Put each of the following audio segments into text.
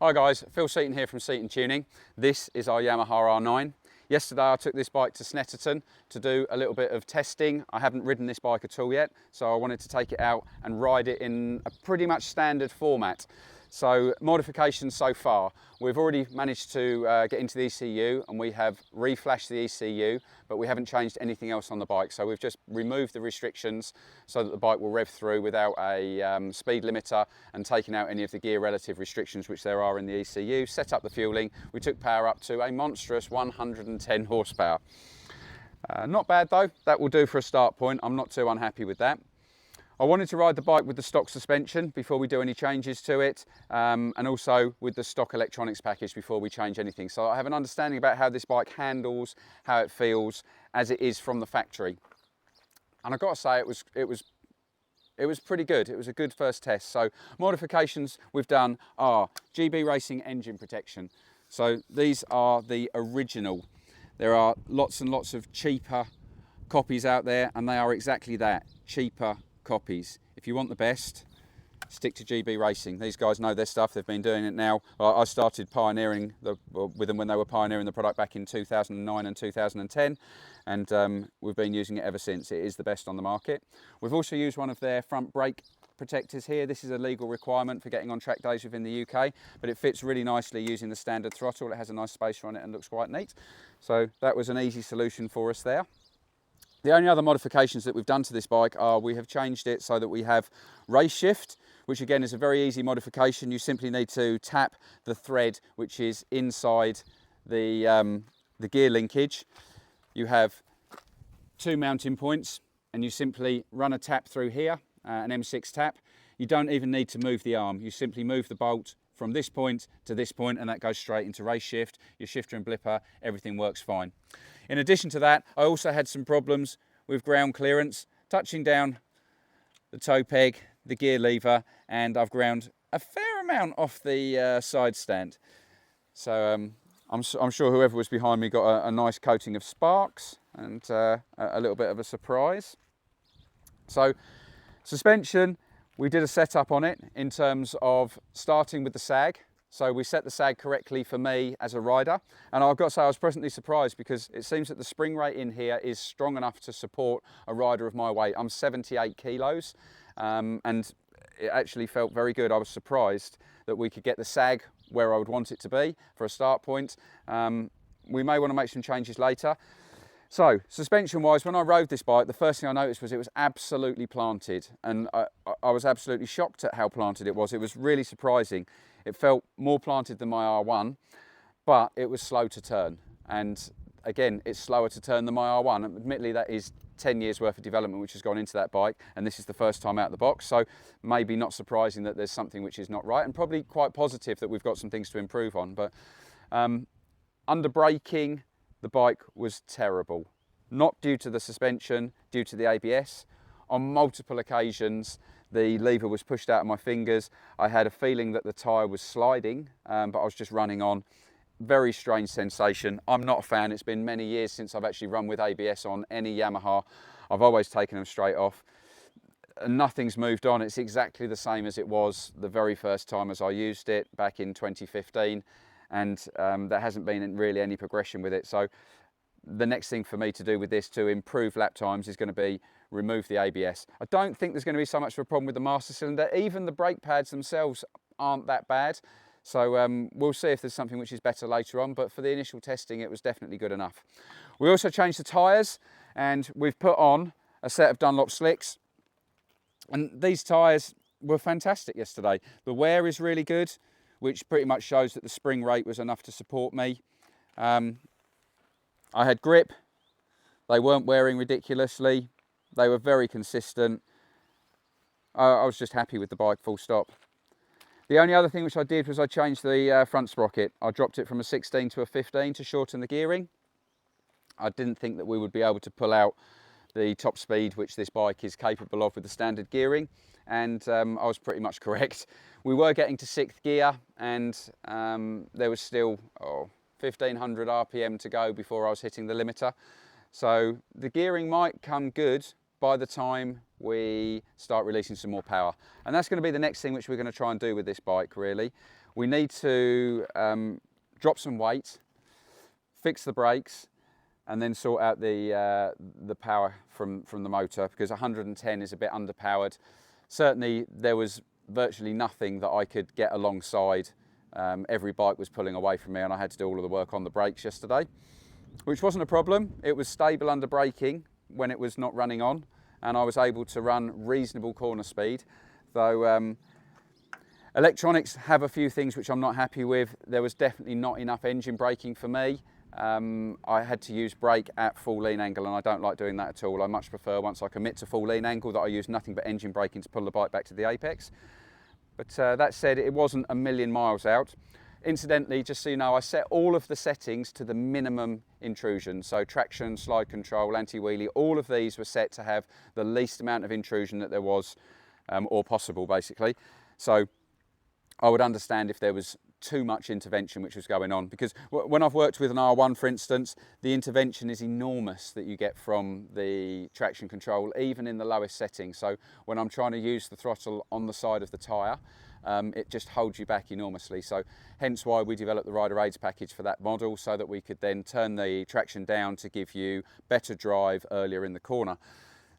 Hi guys, Phil Seton here from Seton Tuning. This is our Yamaha R9. Yesterday I took this bike to Snetterton to do a little bit of testing. I haven't ridden this bike at all yet, so I wanted to take it out and ride it in a pretty much standard format. So modifications so far. We've already managed to get into the ECU and we have reflashed the ECU, but we haven't changed anything else on the bike. So we've just removed the restrictions so that the bike will rev through without a speed limiter and taking out any of the gear relative restrictions which there are in the ECU. Set up the fueling. We took power up to a monstrous 110 horsepower. Not bad though, that will do for a start point. I'm not too unhappy with that. I wanted to ride the bike with the stock suspension before we do any changes to it, and also with the stock electronics package before we change anything. So I have an understanding about how this bike handles, how it feels as it is from the factory. And I've got to say it was pretty good. It was a good first test. So modifications we've done are GB Racing engine protection. So these are the original. There are lots and lots of cheaper copies out there, and they are exactly that, cheaper copies. If you want the best, stick to GB Racing. These guys know their stuff. They've been doing it now. I started pioneering with them when they were pioneering the product back in 2009 and 2010, and we've been using it ever since. It is the best on the market. We've also used one of their front brake protectors here. This is a legal requirement for getting on track days within the UK, but it fits really nicely using the standard throttle. It has a nice spacer on it and looks quite neat. So that was an easy solution for us there. The only other modifications that we've done to this bike are we have changed it so that we have race shift, which again is a very easy modification. You simply need to tap the thread which is inside the gear linkage. You have two mounting points and you simply run a tap through here, an M6 tap. You don't even need to move the arm. You simply move the bolt from this point to this point and that goes straight into race shift. Your shifter and blipper, everything works fine. In addition to that, I also had some problems with ground clearance, touching down the toe peg, the gear lever, and I've ground a fair amount off the side stand. So I'm sure whoever was behind me got a nice coating of sparks and a little bit of a surprise. So suspension, we did a setup on it in terms of starting with the sag. So we set the sag correctly for me as a rider. And I've got to say I was pleasantly surprised because it seems that the spring rate in here is strong enough to support a rider of my weight. I'm 78 kilos and it actually felt very good. I was surprised that we could get the sag where I would want it to be for a start point. We may want to make some changes later. So suspension wise, when I rode this bike, the first thing I noticed was it was absolutely planted, and I was absolutely shocked at how planted it was. It was really surprising. It felt more planted than my R1, but it was slow to turn. And again, it's slower to turn than my R1. Admittedly, that is 10 years worth of development which has gone into that bike, and this is the first time out of the box. So maybe not surprising that there's something which is not right, and probably quite positive that we've got some things to improve on. But under braking, the bike was terrible. Not due to the suspension, due to the ABS. On multiple occasions, the lever was pushed out of my fingers. I had a feeling that the tyre was sliding, but I was just running on. Very strange sensation. I'm not a fan. It's been many years since I've actually run with ABS on any Yamaha. I've always taken them straight off. Nothing's moved on. It's exactly the same as it was the very first time as I used it back in 2015. And there hasn't been really any progression with it. So the next thing for me to do with this to improve lap times is going to be remove the ABS. I don't think there's going to be so much of a problem with the master cylinder. Even the brake pads themselves aren't that bad. So we'll see if there's something which is better later on, but for the initial testing it was definitely good enough. We also changed the tyres and we've put on a set of Dunlop slicks, and these tyres were fantastic yesterday. The wear is really good, which pretty much shows that the spring rate was enough to support me. I had grip, they weren't wearing ridiculously, they were very consistent. I was just happy with the bike, full stop. The only other thing which I did was I changed the front sprocket. I dropped it from a 16 to a 15 to shorten the gearing. I didn't think that we would be able to pull out the top speed which this bike is capable of with the standard gearing, and I was pretty much correct. We were getting to 6th gear and there was still 1500 RPM to go before I was hitting the limiter. So the gearing might come good by the time we start releasing some more power. And that's going to be the next thing which we're going to try and do with this bike really. we need to drop some weight, fix the brakes, and then sort out the power from the motor, because 110 is a bit underpowered. Certainly there was virtually nothing that I could get alongside. Every bike was pulling away from me, and I had to do all of the work on the brakes yesterday, which wasn't a problem. It was stable under braking when it was not running on, and I was able to run reasonable corner speed. Though electronics have a few things which I'm not happy with. There was definitely not enough engine braking for me. I had to use brake at full lean angle, and I don't like doing that at all. I much prefer, once I commit to full lean angle, that I use nothing but engine braking to pull the bike back to the apex. But that said, it wasn't a million miles out. Incidentally, just so you know, I set all of the settings to the minimum intrusion. So traction, slide control, anti-wheelie, all of these were set to have the least amount of intrusion that there was, or possible, basically. So I would understand if there was too much intervention which was going on, because when I've worked with an R1, for instance, the intervention is enormous that you get from the traction control, even in the lowest setting. So when I'm trying to use the throttle on the side of the tyre, it just holds you back enormously. So hence why we developed the rider aids package for that model, so that we could then turn the traction down to give you better drive earlier in the corner.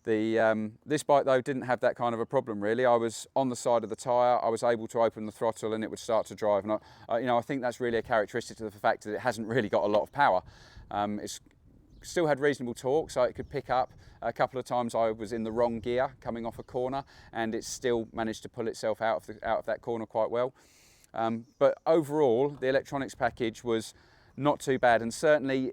This bike though didn't have that kind of a problem really. I was on the side of the tyre, I was able to open the throttle and it would start to drive, and I think that's really a characteristic of the fact that it hasn't really got a lot of power. It's still had reasonable torque, so it could pick up. A couple of times I was in the wrong gear coming off a corner, and it still managed to pull itself out of that corner quite well. But overall, the electronics package was not too bad, and certainly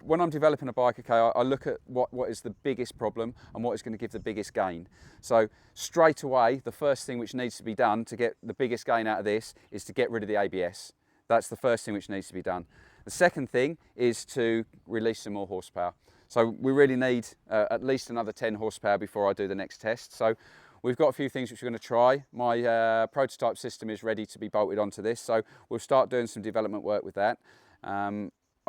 when I'm developing a bike, okay, I look at what is the biggest problem and what is going to give the biggest gain. So straight away, the first thing which needs to be done to get the biggest gain out of this is to get rid of the ABS. That's the first thing which needs to be done. The second thing is to release some more horsepower. So we really need at least another 10 horsepower before I do the next test. So we've got a few things which we're going to try. My prototype system is ready to be bolted onto this, so we'll start doing some development work with that.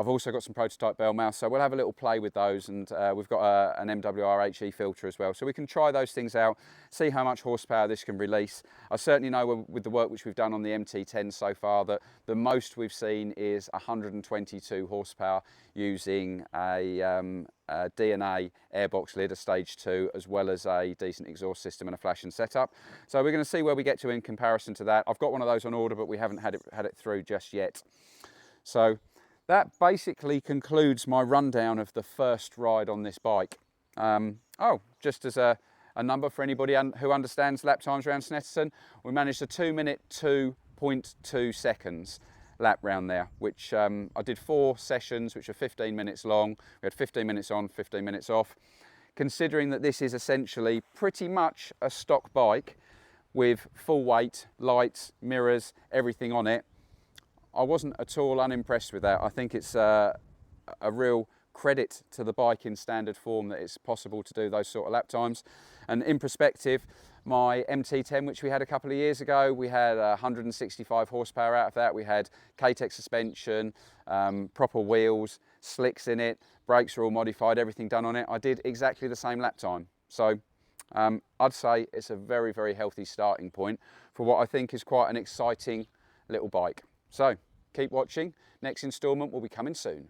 I've also got some prototype bell mounts, so we'll have a little play with those, and we've got an MWR HE filter as well, so we can try those things out, see how much horsepower this can release. I certainly know with the work which we've done on the MT10 so far that the most we've seen is 122 horsepower using a DNA airbox lid, a stage 2, as well as a decent exhaust system and a flash and setup. So we're going to see where we get to in comparison to that. I've got one of those on order, but we haven't had it through just yet. So that basically concludes my rundown of the first ride on this bike. Just as a number for anybody who understands lap times around Snetterton, we managed a 2-minute 2.2 seconds lap round there, which I did 4 sessions, which are 15 minutes long. We had 15 minutes on, 15 minutes off. Considering that this is essentially pretty much a stock bike with full weight, lights, mirrors, everything on it, I wasn't at all unimpressed with that. I think it's a real credit to the bike in standard form that it's possible to do those sort of lap times. And in perspective, my MT10, which we had a couple of years ago, we had 165 horsepower out of that. We had K-Tech suspension, proper wheels, slicks in it, brakes are all modified, everything done on it. I did exactly the same lap time. So I'd say it's a very, very healthy starting point for what I think is quite an exciting little bike. So keep watching. Next instalment will be coming soon.